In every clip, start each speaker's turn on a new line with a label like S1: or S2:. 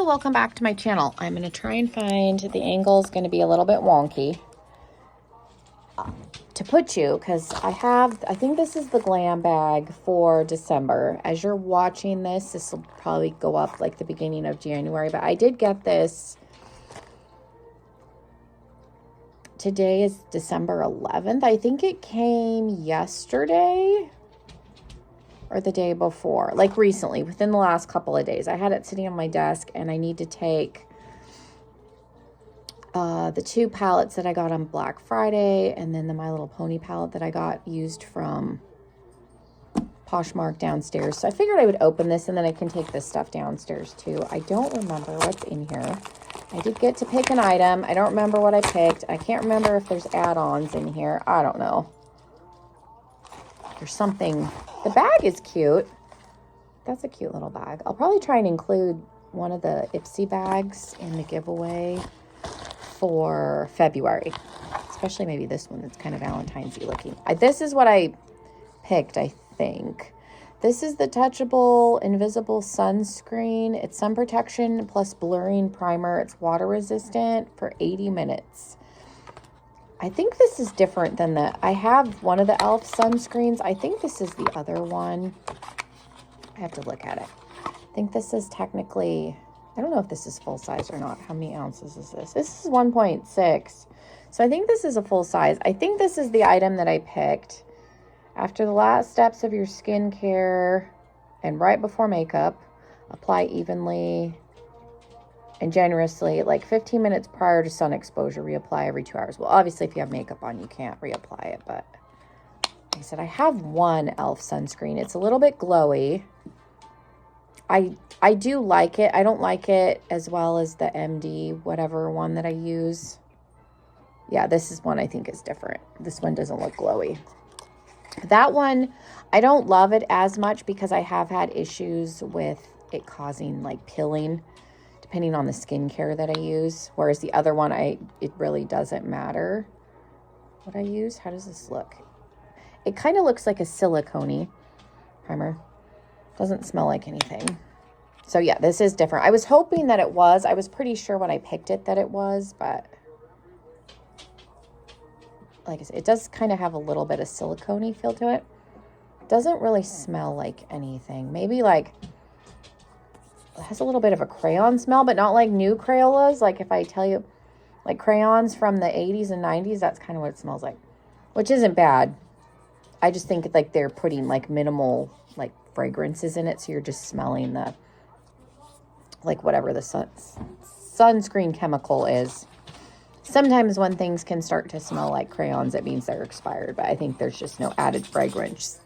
S1: welcome back to my channel. I'm going to try and find, the angle is going to be a little bit wonky to put you, because I think this is the glam bag for December. As you're watching this will probably go up like the beginning of January, but I did get this. Today is December 11th. I think it came yesterday or the day before, like recently, within the last couple of days. I had it sitting on my desk, and I need to take the 2 palettes that I got on Black Friday, and then the My Little Pony palette that I got used from Poshmark downstairs. So I figured I would open this, and then I can take this stuff downstairs too. I don't remember what's in here. I did get to pick an item. I don't remember what I picked. I can't remember if there's add-ons in here. I don't know. There's something. The bag is cute. That's a cute little bag. I'll probably try and include one of the Ipsy bags in the giveaway for February. Especially maybe this one that's kind of Valentine's-y looking. This is what I picked, I think. This is the touchable invisible sunscreen. It's sun protection plus blurring primer. It's water resistant for 80 minutes. I think this is different than I have one of the e.l.f. sunscreens. I think this is the other one. I have to look at it. I think this is technically, I don't know if this is full size or not. How many ounces is this? This is 1.6. So I think this is a full size. I think this is the item that I picked. After the last steps of your skincare and right before makeup, apply evenly and generously, like 15 minutes prior to sun exposure. Reapply every 2 hours. Well, obviously, if you have makeup on, you can't reapply it. But like I said, I have one e.l.f. sunscreen. It's a little bit glowy. I do like it. I don't like it as well as the MD, whatever one that I use. Yeah, this is one I think is different. This one doesn't look glowy. That one, I don't love it as much because I have had issues with it causing like pilling, depending on the skincare that I use. Whereas the other one, it really doesn't matter what I use. How does this look? It kind of looks like a silicone primer. Doesn't smell like anything. So yeah, this is different. I was hoping that it was. I was pretty sure when I picked it that it was, but like I said, it does kind of have a little bit of silicone feel to it. Doesn't really smell like anything. Maybe like, it has a little bit of a crayon smell, but not like new Crayolas. Like if I tell you, like crayons from the 80s and 90s, that's kind of what it smells like, which isn't bad. I just think like they're putting like minimal like fragrances in it. So you're just smelling the, like whatever the sunscreen chemical is. Sometimes when things can start to smell like crayons, it means they're expired, but I think there's just no added fragrance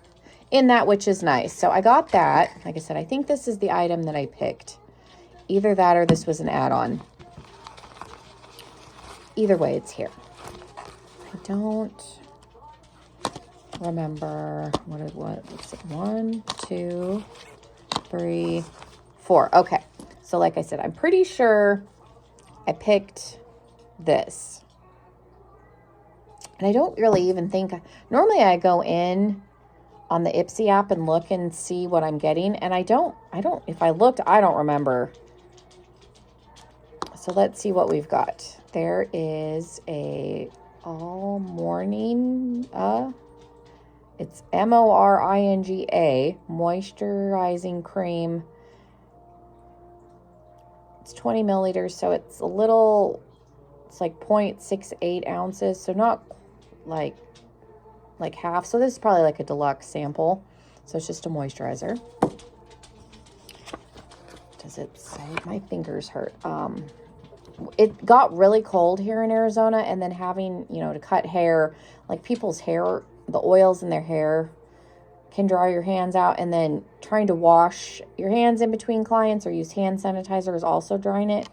S1: in that, which is nice. So I got that. Like I said, I think this is the item that I picked. Either that or this was an add-on. Either way, it's here. I don't remember what's it? 1, 2, 3, 4. Okay. So like I said, I'm pretty sure I picked this. And I don't really even think, normally I go in on the Ipsy app and look and see what I'm getting. And if I looked, I don't remember. So let's see what we've got. There is a all morning, it's Moringa moisturizing cream. It's 20 milliliters. So it's a little, it's like 0.68 ounces. So not like half. So this is probably like a deluxe sample. So it's just a moisturizer. Does it say? My fingers hurt. It got really cold here in Arizona, and then having, to cut hair, like people's hair, the oils in their hair can dry your hands out, and then trying to wash your hands in between clients or use hand sanitizer is also drying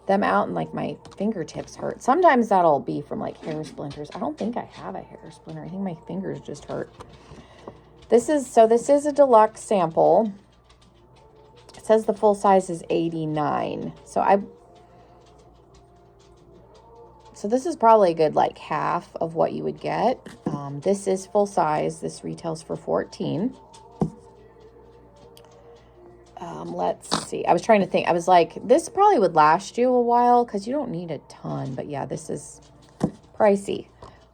S1: them out, and like my fingertips hurt. Sometimes that'll be from like hair splinters. I don't think I have a hair splinter. I think my fingers just hurt. This is a deluxe sample. It says the full size is 89. So this is probably a good like half of what you would get. This is full size. This retails for $14. Let's see. I was trying to think. I was like, this probably would last you a while because you don't need a ton. But yeah, this is pricey.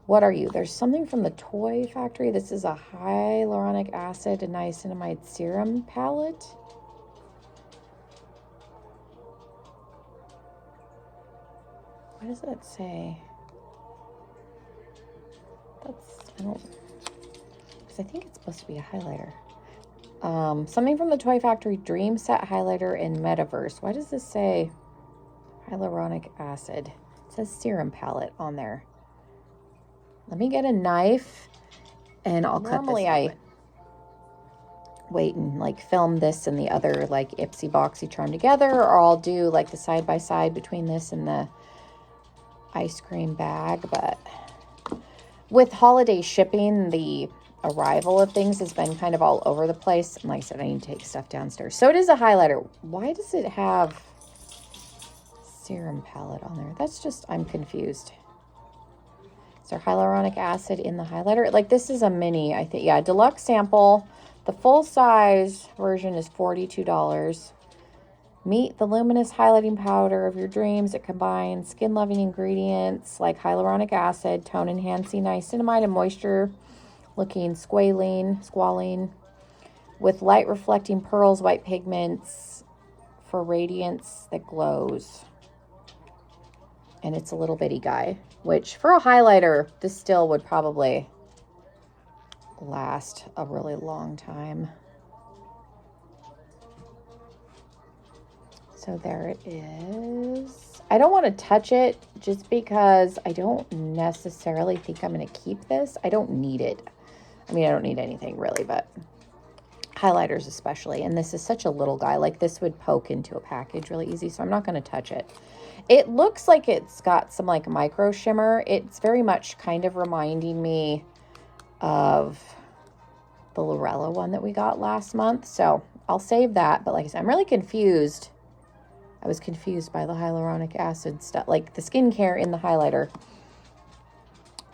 S1: What are you? There's something from the Toy Factory. This is a hyaluronic acid and niacinamide serum palette. What does that say? I don't, because I think it's supposed to be a highlighter. Something from the Toy Factory Dream Set Highlighter in Metaverse. Why does this say hyaluronic acid? It says serum palette on there. Let me get a knife and I'll cut this. Normally I wait and like film this and the other like Ipsy Boxy Charm together, or I'll do like the side by side between this and the ice cream bag. But with holiday shipping, the arrival of things has been kind of all over the place. And like I said, I need to take stuff downstairs. So it is a highlighter. Why does it have serum palette on there? That's just, I'm confused. Is there hyaluronic acid in the highlighter? Like this is a mini, I think. Yeah, deluxe sample. The full size version is $42. Meet the luminous highlighting powder of your dreams. It combines skin-loving ingredients like hyaluronic acid, tone-enhancing niacinamide, and moisture-looking squalene with light-reflecting pearls, white pigments for radiance that glows. And it's a little bitty guy, which for a highlighter, this still would probably last a really long time. So there it is. I don't want to touch it just because I don't necessarily think I'm going to keep this. I don't need it. I mean, I don't need anything really, but highlighters especially. And this is such a little guy. Like this would poke into a package really easy. So I'm not going to touch it. It looks like it's got some like micro shimmer. It's very much kind of reminding me of the Lorella one that we got last month. So I'll save that. But like I said, I'm really confused. I was confused by the hyaluronic acid stuff, like the skincare in the highlighter.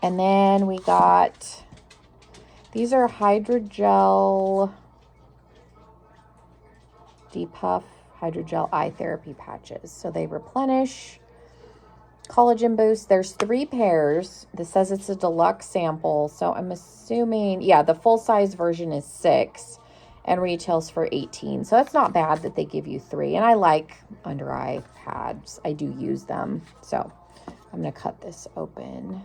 S1: And then we got, these are hydrogel depuff hydrogel eye therapy patches. So they replenish, collagen boost. There's 3 pairs. This says it's a deluxe sample. So I'm assuming, yeah, the full size version is 6 and retails for $18. So that's not bad that they give you 3. And I like under eye pads. I do use them. So I'm going to cut this open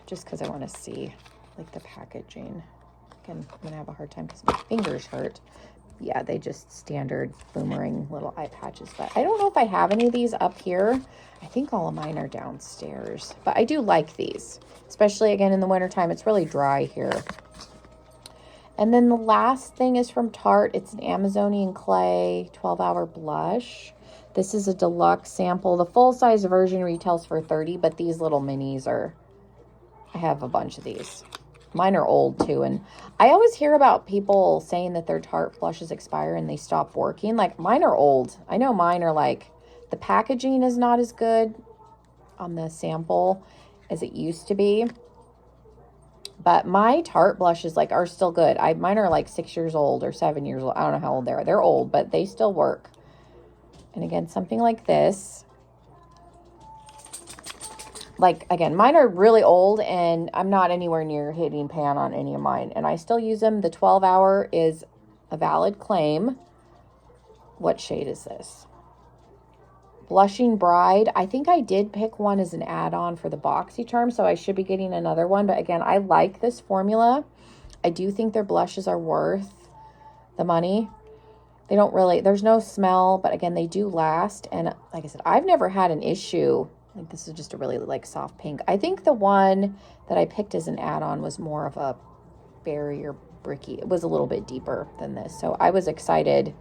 S1: just because I want to see like the packaging. Again, I'm going to have a hard time because my fingers hurt. Yeah, they just standard boomerang little eye patches. But I don't know if I have any of these up here. I think all of mine are downstairs. But I do like these, especially again in the wintertime. It's really dry here. And then the last thing is from Tarte. It's an Amazonian Clay 12-hour blush. This is a deluxe sample. The full-size version retails for $30, but these little minis are, I have a bunch of these. Mine are old too, and I always hear about people saying that their Tarte blushes expire and they stop working. Like mine are old. I know mine are like, the packaging is not as good on the sample as it used to be. But my Tarte blushes like are still good. Mine are like 6 years old or 7 years old. I don't know how old they are. They're old, but they still work. And again, something like this. Like, again, mine are really old, and I'm not anywhere near hitting pan on any of mine. And I still use them. The 12-hour is a valid claim. What shade is this? Blushing Bride. I think I did pick one as an add-on for the Boxy Charm, so I should be getting another one. But again, I like this formula. I do think their blushes are worth the money. They don't really, there's no smell, but again, they do last. And like I said, I've never had an issue. Like this is just a really like soft pink. I think the one that I picked as an add-on was more of a berry or bricky. It was a little bit deeper than this. So I was excited.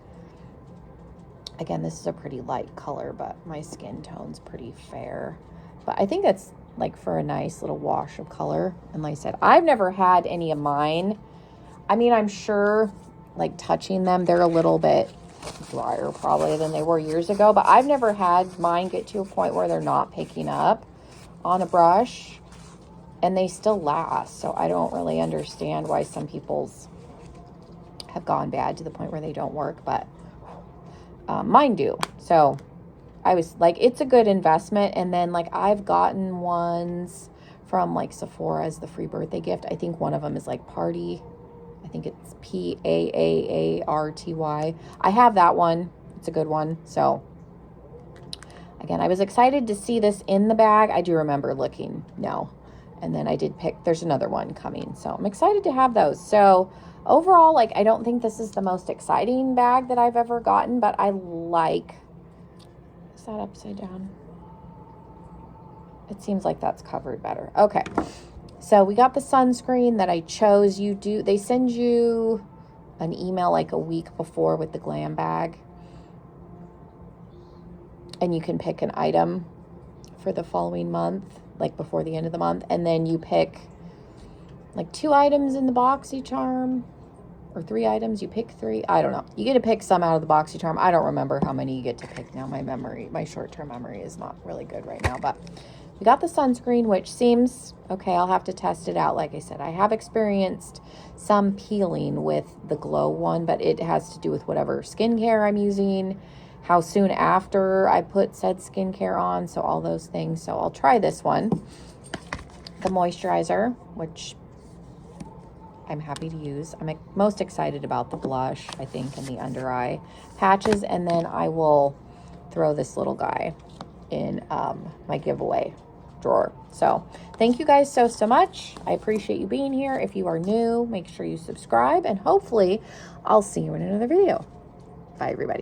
S1: Again, this is a pretty light color, but my skin tone's pretty fair. But I think that's like for a nice little wash of color. And like I said, I've never had any of mine. I mean, I'm sure like touching them, they're a little bit drier probably than they were years ago, but I've never had mine get to a point where they're not picking up on a brush and they still last. So I don't really understand why some people's have gone bad to the point where they don't work, but mine do. So I was like, it's a good investment. And then like I've gotten ones from like Sephora as the free birthday gift. I think one of them is like Party. I think it's Paarty. I have that one. It's a good one. So again, I was excited to see this in the bag. I do remember looking, no. And then I did pick, there's another one coming. So I'm excited to have those. So overall, like, I don't think this is the most exciting bag that I've ever gotten, but I like, is that upside down? It seems like that's covered better. Okay. So we got the sunscreen that I chose. They send you an email like a week before with the Glam Bag. And you can pick an item for the following month, like before the end of the month. And then you pick like 2 items in the BoxyCharm, or 3 items. You pick 3. I don't know. You get to pick some out of the BoxyCharm. I don't remember how many you get to pick now. My short-term memory is not really good right now. But we got the sunscreen, which seems okay. I'll have to test it out. Like I said, I have experienced some peeling with the Glow one, but it has to do with whatever skincare I'm using, how soon after I put said skincare on, so all those things. So I'll try this one, the moisturizer, which I'm happy to use. I'm most excited about the blush, I think, and the under eye patches. And then I will throw this little guy in my giveaway drawer. So thank you guys so much. I appreciate you being here. If you are new, make sure you subscribe, and hopefully I'll see you in another video. Bye, everybody.